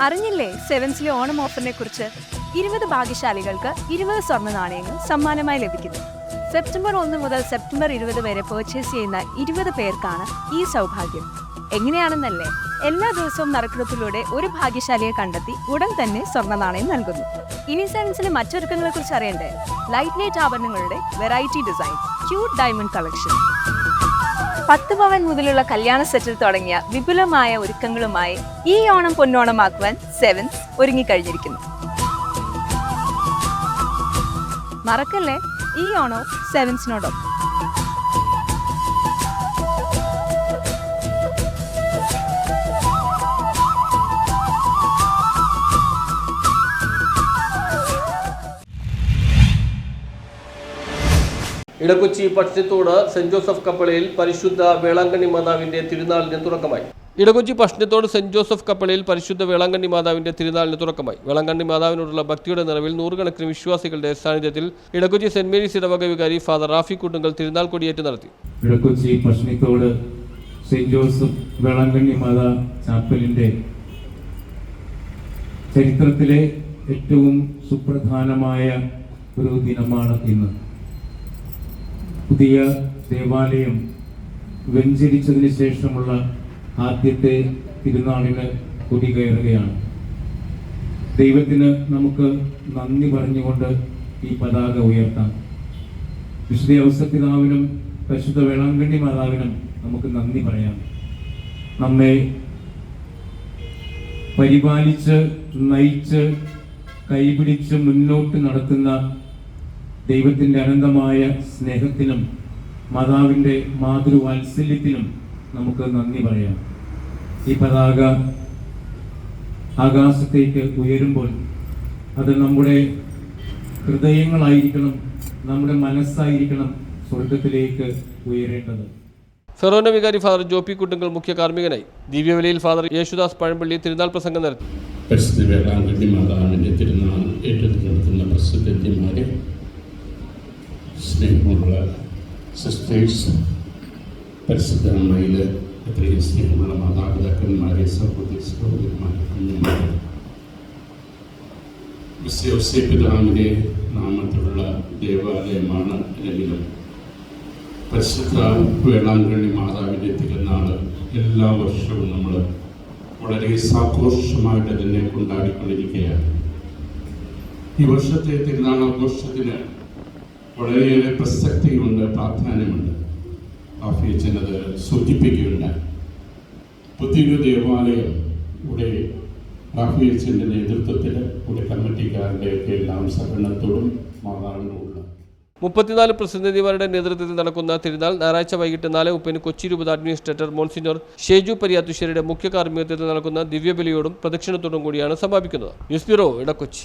അറിഞ്ഞില്ലേ സെവൻസിലെ ഓണം ഓഫറിനെ കുറിച്ച്? 20 ഭാഗ്യശാലികൾക്ക് 20 സ്വർണ്ണ നാണയങ്ങൾ സമ്മാനമായി ലഭിക്കുന്നു. സെപ്റ്റംബർ 1 മുതൽ സെപ്റ്റംബർ 20 വരെ പർച്ചേസ് ചെയ്യുന്ന 20 പേർക്കാണ് ഈ സൗഭാഗ്യം. എങ്ങനെയാണെന്നല്ലേ? എല്ലാ ദിവസവും നറുക്കെടുപ്പിലൂടെ ഒരു ഭാഗ്യശാലിയെ കണ്ടെത്തി ഉടൻ തന്നെ സ്വർണ്ണ നാണയം നൽകുന്നു. ഇനി സെവൻസിലെ മറ്റൊരുക്കങ്ങളെ കുറിച്ച് അറിയണ്ടേ? ലൈറ്റ് വെയ്റ്റ് ആഭരണങ്ങളുടെ variety design, cute diamond collection, 10 പവൻ മുതലുള്ള കല്യാണ സെറ്റിൽ തുടങ്ങിയ വിപുലമായ ഒരുക്കങ്ങളുമായി ഈ ഓണം പൊന്നോണമാക്കുവാൻ സെവൻസ് ഒരുങ്ങിക്കഴിഞ്ഞിരിക്കുന്നു. മറക്കല്ലേ, ഈ ഓണവും സെവൻസിനോടൊപ്പം. ഇടക്കൊച്ചി പഷ്ണിത്തോട് സെന്റ് ജോസഫ് കപ്പളയിൽ പരിശുദ്ധ വേളാങ്കണ്ണി മാതാവിന്റെ തിരുനാളിന് തുടക്കമായി. ഇടക്കൊച്ചി പഷ്ണിത്തോട് സെന്റ് ജോസഫ് കപ്പളയിൽ പരിശുദ്ധ വേളാങ്കണ്ണി മാതാവിന്റെ തിരുനാളിന് തുടക്കമായി. വേളാങ്കണ്ണി മാതാവിനോടുള്ള ഭക്തിയുടെ നിറവിൽ നൂറുകണക്കിന് വിശ്വാസികളുടെ സാന്നിധ്യത്തിൽ ഇടക്കൊച്ചി സെന്റ് മേരീസ് ഇടവക വികാരി ഫാദർ റാഫി കൂട്ടുങ്കൽ തിരുനാൾ കൊടിയേറ്റ് നടത്തി. ഇടക്കൊച്ചി പഷ്ണിത്തോട് സെന്റ് ജോസഫ് വേളാങ്കണ്ണി മാതാ ചാപ്പലിന്റെ ചരിത്രത്തിലെ ഏറ്റവും സുപ്രധാനമായ ഒരു ദിനമാണ് ഇന്ന്. പുതിയ ദേവാലയം വെഞ്ചരിച്ചതിന് ശേഷമുള്ള ആദ്യത്തെ തിരുനാളിന് കൊടികയറുകയാണ്. ദൈവത്തിന് നമുക്ക് നന്ദി പറഞ്ഞുകൊണ്ട് ഈ പതാക ഉയർത്താം. വിശുദ്ധ ഔസപിതാവിനും പരിശുദ്ധ വേളാങ്കണ്ണി മാതാവിനും നമുക്ക് നന്ദി പറയാം. നമ്മെ പരിപാലിച്ച് നയിച്ച് കൈപിടിച്ച് മുന്നോട്ട് നടത്തുന്ന ദൈവത്തിൻ്റെ അനന്തമായ സ്നേഹത്തിനും മാതാവിൻ്റെ മാതൃവാത്സല്യത്തിനും നമുക്ക് നന്ദി പറയാം. ഈ പതാക ആകാശത്തേക്ക് ഉയരുമ്പോൾ അത് നമ്മുടെ ഹൃദയങ്ങളായിരിക്കണം, നമ്മുടെ മനസ്സായിരിക്കണം സ്വർഗത്തിലേക്ക് ഉയരേണ്ടത്. ഫെറോന വികാരി ഫാദർ ജോപ്പി കുട്ടുങ്കൽ മുഖ്യ കാർമ്മികനായി. ദിവ്യവലിയിൽ ഫാദർ യേശുദാസ് പഴമ്പള്ളി തിരുനാൾ പ്രസംഗം നടത്തി. പരിശുദ്ധ വേളാങ്കണ്ണി മാതാവിൻ്റെ തിരുനാൾ ഏറ്റെടുത്ത് നടത്തുന്ന പ്രസിദ്ധന്മാരെ, സ്നേഹമുള്ള സിസ്റ്റേഴ്സ്, പരിശുദ്ധ അമ്മയിൽ എത്രയും സ്നേഹമുള്ള മാതാപിതാക്കന്മാരെ, സഹോദരി സഹോദരന്മാരെ, കുഞ്ഞുമാരെ, പിതാവിൻ്റെ നാമത്തിലുള്ള ദേവാലയമാണ് എങ്കിലും പരിശുദ്ധ വേളാങ്കണ്ണി മാതാവിൻ്റെ തിരുനാൾ എല്ലാ വർഷവും നമ്മൾ വളരെ സാഘോഷമായിട്ട് തന്നെ കൊണ്ടാടിക്കൊണ്ടിരിക്കുകയാണ്. ഈ വർഷത്തെ തിരുനാൾ ആഘോഷത്തിന് വളരെയേറെ പ്രസക്തിയുണ്ട്, പ്രാധാന്യമുണ്ട്. ആഫിയച്ചനത് സൂചിപ്പിക്കുകയുണ്ടായി. പുതിയൊരു ദേവാലയം ഇവിടെ ആഫിയച്ചൻ്റെ നേതൃത്വത്തിൽ ഇവിടെ കമ്മിറ്റിക്കാരുടെയൊക്കെ എല്ലാം സഹകരണത്തോടും മാതാവിനോടുള്ള 34 പ്രതിനിധിമാരുടെ നേതൃത്വത്തിൽ നടക്കുന്ന തിരുനാൾ ഞായറാഴ്ച വൈകിട്ട് 4:30 കൊച്ചി രൂപത അഡ്മിനിസ്ട്രേറ്റർ മോൺസിഞ്ഞോർ ഷേജു പരിയാത്തുശ്ശേരിയുടെ മുഖ്യ കാർമ്മികത്വത്തിൽ നടക്കുന്ന ദിവ്യബലിയോടും പ്രദക്ഷിണത്തോടും കൂടിയാണ് സമാപിക്കുന്നത്. News bureau, Edakochi.